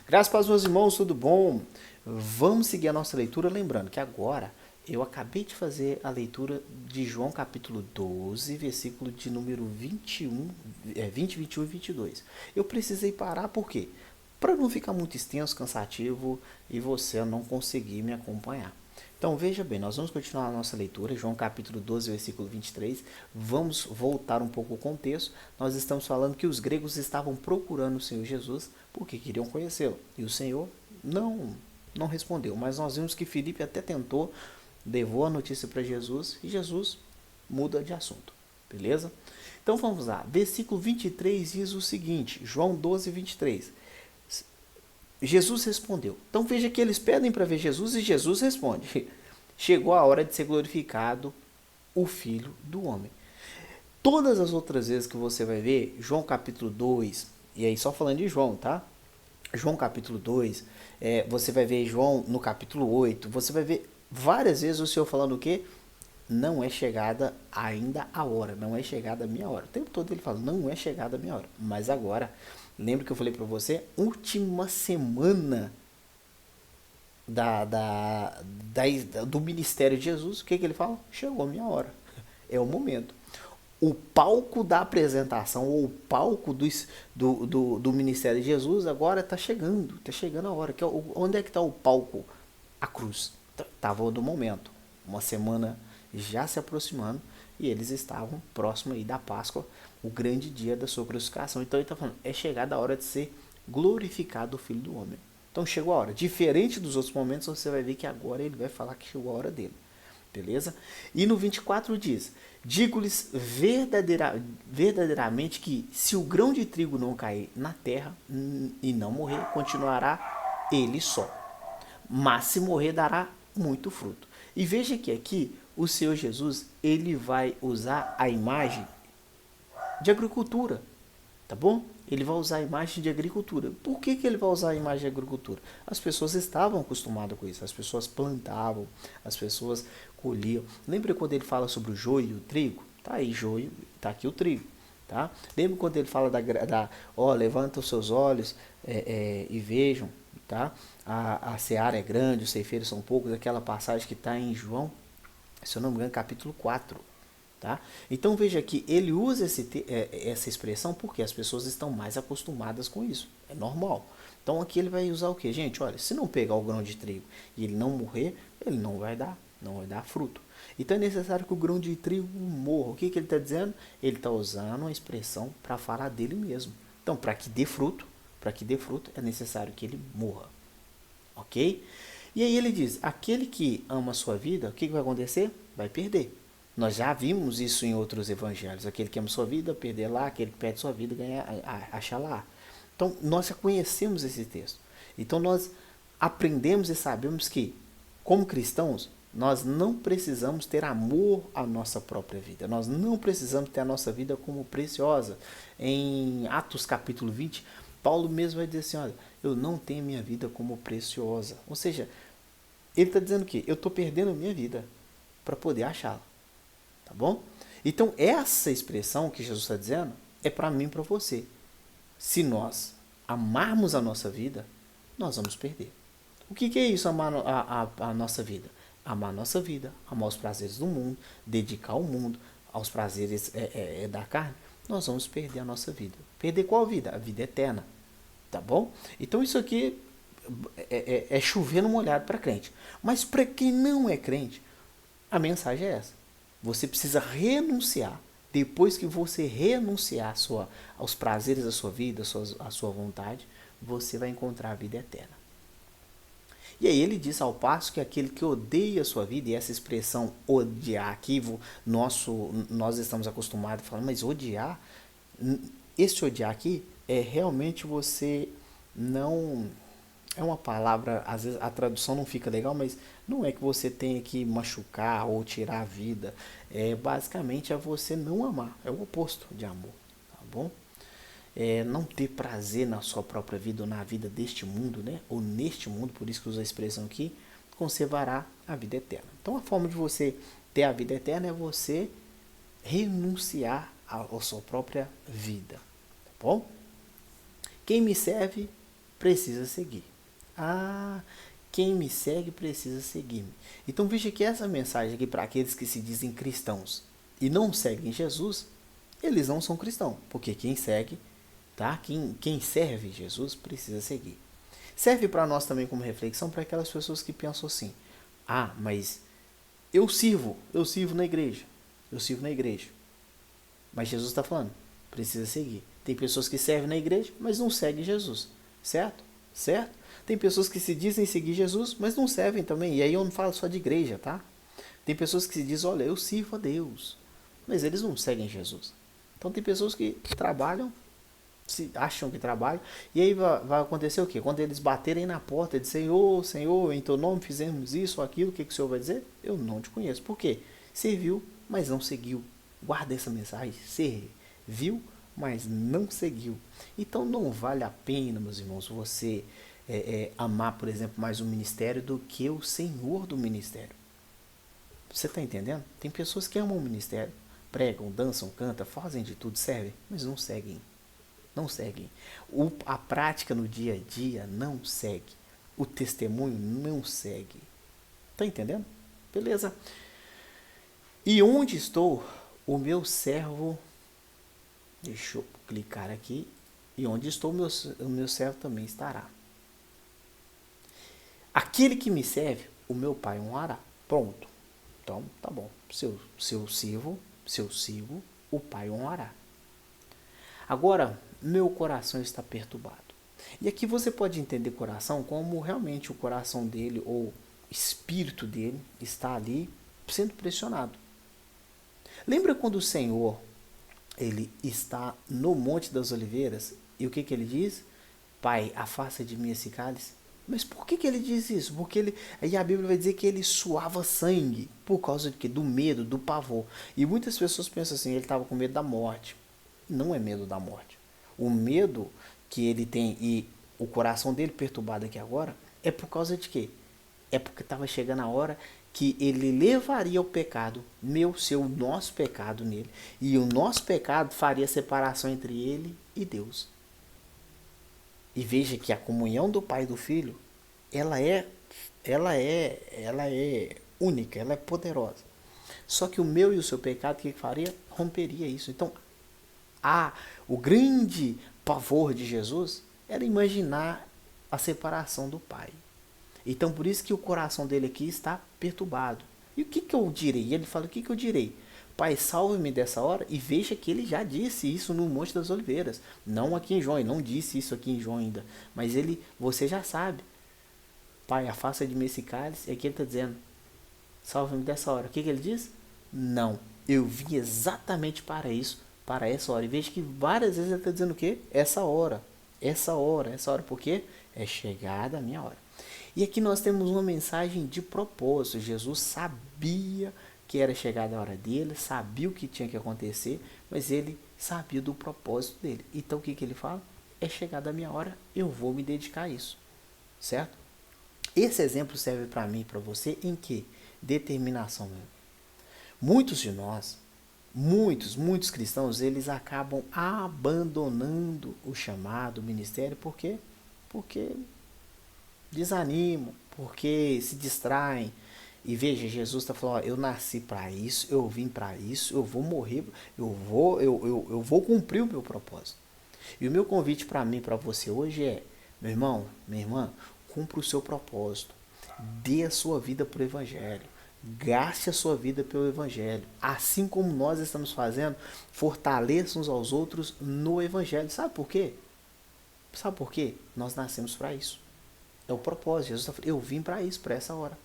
Graças para os meus irmãos, tudo bom? Vamos seguir a nossa leitura, lembrando que agora eu acabei de fazer a leitura de João capítulo 12, versículo de número 21, 20, 21 e 22. Eu precisei parar por quê? Para não ficar muito extenso, cansativo e você não conseguir me acompanhar. Então veja bem, nós vamos continuar a nossa leitura, João capítulo 12, versículo 23. Vamos voltar um pouco ao contexto. Nós estamos falando que os gregos estavam procurando o Senhor Jesus porque queriam conhecê-lo. E o Senhor não respondeu. Mas nós vimos que Filipe até tentou, levou a notícia para Jesus e Jesus muda de assunto. Beleza? Então vamos lá. Versículo 23 diz o seguinte, João 12, 23. Jesus respondeu. Então veja que eles pedem para ver Jesus e Jesus responde. Chegou a hora de ser glorificado o Filho do Homem. Todas as outras vezes que você vai ver, João capítulo 2, e aí só falando de João, tá? João capítulo 2, você vai ver João no capítulo 8, você vai ver várias vezes o Senhor falando o quê? Não é chegada ainda a hora, não é chegada a minha hora. O tempo todo ele fala, não é chegada a minha hora. Mas agora, lembra que eu falei para você, última semana do ministério de Jesus, o que ele fala? Chegou a minha hora, é o momento. O palco da apresentação, ou o palco do ministério de Jesus, agora está chegando a hora. Onde é que está o palco? A cruz. Estava do momento. Uma semana já se aproximando e eles estavam próximos aí da Páscoa, o grande dia da sua crucificação. Então ele está falando, é chegada a hora de ser glorificado o Filho do Homem. Então chegou a hora. Diferente dos outros momentos, você vai ver que agora ele vai falar que chegou a hora dele. Beleza? E no 24 diz, digo-lhes verdadeiramente que se o grão de trigo não cair na terra e não morrer, continuará ele só. Mas se morrer, dará muito fruto. E veja que aqui o Senhor Jesus, ele vai usar a imagem de agricultura, tá bom? Ele vai usar a imagem de agricultura. Por que ele vai usar a imagem de agricultura? As pessoas estavam acostumadas com isso. As pessoas plantavam, as pessoas colhiam. Lembra quando ele fala sobre o joio e o trigo? Tá aí joio, tá aqui o trigo. Tá? Lembra quando ele fala levanta os seus olhos e vejam, tá? A seara é grande, os ceifeiros são poucos, aquela passagem que está em João, se eu não me engano, capítulo 4. Tá? Então veja que ele usa essa expressão porque as pessoas estão mais acostumadas com isso. É normal. Então aqui ele vai usar o que? Gente, olha, se não pegar o grão de trigo e ele não morrer, ele não vai dar fruto. Então é necessário que o grão de trigo morra. O que ele está dizendo? Ele está usando uma expressão para falar dele mesmo. Então, para que dê fruto, é necessário que ele morra. Ok? E aí ele diz, aquele que ama a sua vida, o que vai acontecer? Vai perder. Nós já vimos isso em outros evangelhos. Aquele que ama sua vida, perder lá. Aquele que perde sua vida, achar lá. Então, nós já conhecemos esse texto. Então, nós aprendemos e sabemos que, como cristãos, nós não precisamos ter amor à nossa própria vida. Nós não precisamos ter a nossa vida como preciosa. Em Atos capítulo 20, Paulo mesmo vai dizer assim, olha, eu não tenho minha vida como preciosa. Ou seja, ele está dizendo que eu estou perdendo a minha vida para poder achá-la. Tá bom? Então, essa expressão que Jesus está dizendo é para mim e para você. Se nós amarmos a nossa vida, nós vamos perder. O que é isso, amar a nossa vida? Amar a nossa vida, amar os prazeres do mundo, dedicar ao mundo, aos prazeres da carne, nós vamos perder a nossa vida. Perder qual vida? A vida eterna. Tá bom? Então, isso aqui é chover no molhado para crente. Mas para quem não é crente, a mensagem é essa. Você precisa renunciar. Depois que você renunciar aos prazeres da sua vida, à sua vontade, você vai encontrar a vida eterna. E aí ele diz ao passo que aquele que odeia a sua vida, e essa expressão odiar aqui, nós estamos acostumados a falar, mas odiar, esse odiar aqui é realmente você não... É uma palavra, às vezes a tradução não fica legal, mas não é que você tenha que machucar ou tirar a vida. Basicamente é você não amar. É o oposto de amor, tá bom? Não ter prazer na sua própria vida ou na vida deste mundo, né? Ou neste mundo, por isso que usa a expressão aqui, conservará a vida eterna. Então a forma de você ter a vida eterna é você renunciar à sua própria vida, tá bom? Quem me serve precisa seguir. Ah, quem me segue precisa seguir-me. Então veja que essa mensagem aqui para aqueles que se dizem cristãos e não seguem Jesus, eles não são cristãos, porque quem segue, tá? Quem serve Jesus precisa seguir. Serve para nós também como reflexão para aquelas pessoas que pensam assim: ah, mas eu sirvo na igreja, mas Jesus está falando, precisa seguir. Tem pessoas que servem na igreja, mas não seguem Jesus, certo? Certo? Tem pessoas que se dizem seguir Jesus, mas não servem também. E aí eu não falo só de igreja, tá? Tem pessoas que se dizem, olha, eu sirvo a Deus, mas eles não seguem Jesus. Então tem pessoas que trabalham, se acham que trabalham, e aí vai acontecer o quê? Quando eles baterem na porta e dizem, Senhor, em teu nome fizemos isso ou aquilo, o que o Senhor vai dizer? Eu não te conheço. Por quê? Serviu, mas não seguiu. Guarda essa mensagem. Serviu, mas não seguiu. Então não vale a pena, meus irmãos, você amar, por exemplo, mais o ministério do que o Senhor do ministério. Você está entendendo? Tem pessoas que amam o ministério, pregam, dançam, cantam, fazem de tudo, servem, mas não seguem. Não seguem. A prática no dia a dia não segue. O testemunho não segue. Está entendendo? Beleza. E onde estou, o meu servo... Deixa eu clicar aqui. E onde estou, o meu servo também estará. Aquele que me serve, o meu Pai honrará. Pronto. Então, tá bom. Se eu sigo, o Pai honrará. Agora, meu coração está perturbado. E aqui você pode entender coração como realmente o coração dele, ou espírito dele, está ali sendo pressionado. Lembra quando o Senhor, ele está no Monte das Oliveiras, e o que ele diz? Pai, afasta de mim esse cálice. Mas por que ele diz isso? Porque aí a Bíblia vai dizer que ele suava sangue. Por causa de quê? Do medo, do pavor. E muitas pessoas pensam assim, ele estava com medo da morte. Não é medo da morte. O medo que ele tem e o coração dele perturbado aqui agora é por causa de quê? É porque estava chegando a hora que ele levaria o pecado, seu, nosso pecado nele. E o nosso pecado faria separação entre ele e Deus. E veja que a comunhão do Pai e do Filho, ela é única, ela é poderosa. Só que o meu e o seu pecado, o que faria? Romperia isso. Então, o grande pavor de Jesus era imaginar a separação do Pai. Então, por isso que o coração dele aqui está perturbado. E o que eu direi? E ele fala, o que eu direi? Pai, salve-me dessa hora. E veja que ele já disse isso no Monte das Oliveiras. Não aqui em João, ele não disse isso aqui em João ainda. Mas você já sabe. Pai, afasta de mim esse cálice. E aqui ele está dizendo, salve-me dessa hora. O que ele diz? Não, eu vim exatamente para isso, para essa hora. E veja que várias vezes ele está dizendo o quê? Essa hora. Por quê? É chegada a minha hora. E aqui nós temos uma mensagem de propósito. Jesus sabia que era chegada a hora dele, sabia o que tinha que acontecer, mas ele sabia do propósito dele. Então o que ele fala? É chegada a minha hora, eu vou me dedicar a isso. Certo? Esse exemplo serve para mim e para você em que? Determinação. Muitos de nós, muitos cristãos, eles acabam abandonando o chamado, o ministério, por quê? Porque desanimam, porque se distraem. E veja, Jesus está falando, eu nasci para isso, eu vim para isso, eu vou morrer, eu vou cumprir o meu propósito. E o meu convite para mim, para você hoje é, meu irmão, minha irmã, cumpra o seu propósito, dê a sua vida para o Evangelho, gaste a sua vida pelo Evangelho, assim como nós estamos fazendo, fortaleça uns aos outros no Evangelho. Sabe por quê? Sabe por quê? Nós nascemos para isso. É o propósito. Jesus está falando, eu vim para isso, para essa hora.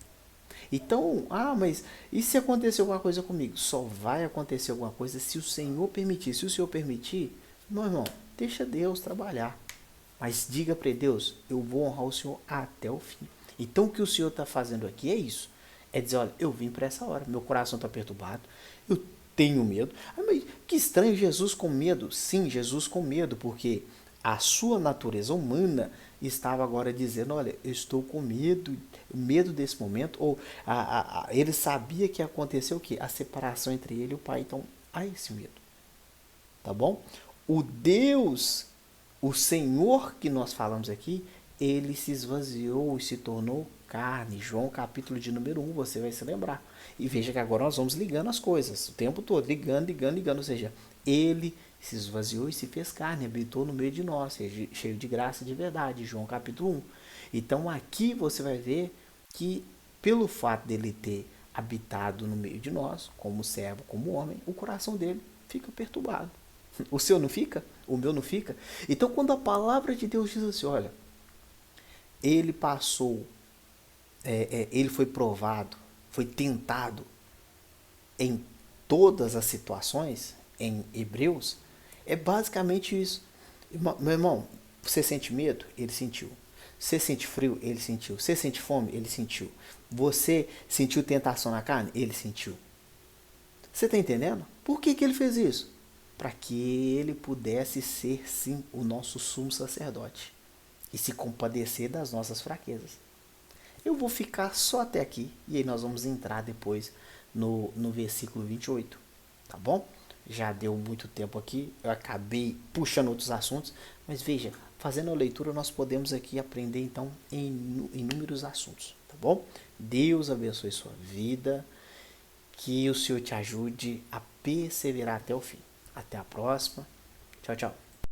Então, mas e se acontecer alguma coisa comigo? Só vai acontecer alguma coisa se o Senhor permitir. Se o Senhor permitir, meu irmão, deixa Deus trabalhar. Mas diga para Deus, eu vou honrar o Senhor até o fim. Então o que o Senhor está fazendo aqui é isso. É dizer, olha, eu vim para essa hora, meu coração está perturbado, eu tenho medo. Mas que estranho, Jesus com medo. Sim, Jesus com medo, porque a sua natureza humana estava agora dizendo, olha, eu estou com medo desse momento, ou ele sabia que ia acontecer o quê? A separação entre ele e o Pai, então há esse medo, tá bom? O Deus, o Senhor que nós falamos aqui, ele se esvaziou e se tornou carne. João capítulo de número 1, você vai se lembrar. E veja que agora nós vamos ligando as coisas o tempo todo, ligando, ligando, ligando. Ou seja, ele se esvaziou e se fez carne, habitou no meio de nós, cheio de graça e de verdade. João capítulo 1. Então aqui você vai ver que pelo fato dele ter habitado no meio de nós, como servo, como homem, o coração dele fica perturbado. O seu não fica? O meu não fica? Então quando a palavra de Deus diz assim, olha, ele passou, ele foi provado, foi tentado em todas as situações, em Hebreus, é basicamente isso. Meu irmão, você sente medo? Ele sentiu. Você sente frio? Ele sentiu. Você sente fome? Ele sentiu. Você sentiu tentação na carne? Ele sentiu. Você está entendendo? Por que ele fez isso? Para que ele pudesse ser, sim, o nosso sumo sacerdote e se compadecer das nossas fraquezas. Eu vou ficar só até aqui e aí nós vamos entrar depois no versículo 28, tá bom? Já deu muito tempo aqui, eu acabei puxando outros assuntos, mas veja, fazendo a leitura nós podemos aqui aprender então em inúmeros assuntos, tá bom? Deus abençoe sua vida, que o Senhor te ajude a perseverar até o fim. Até a próxima. Tchau, tchau.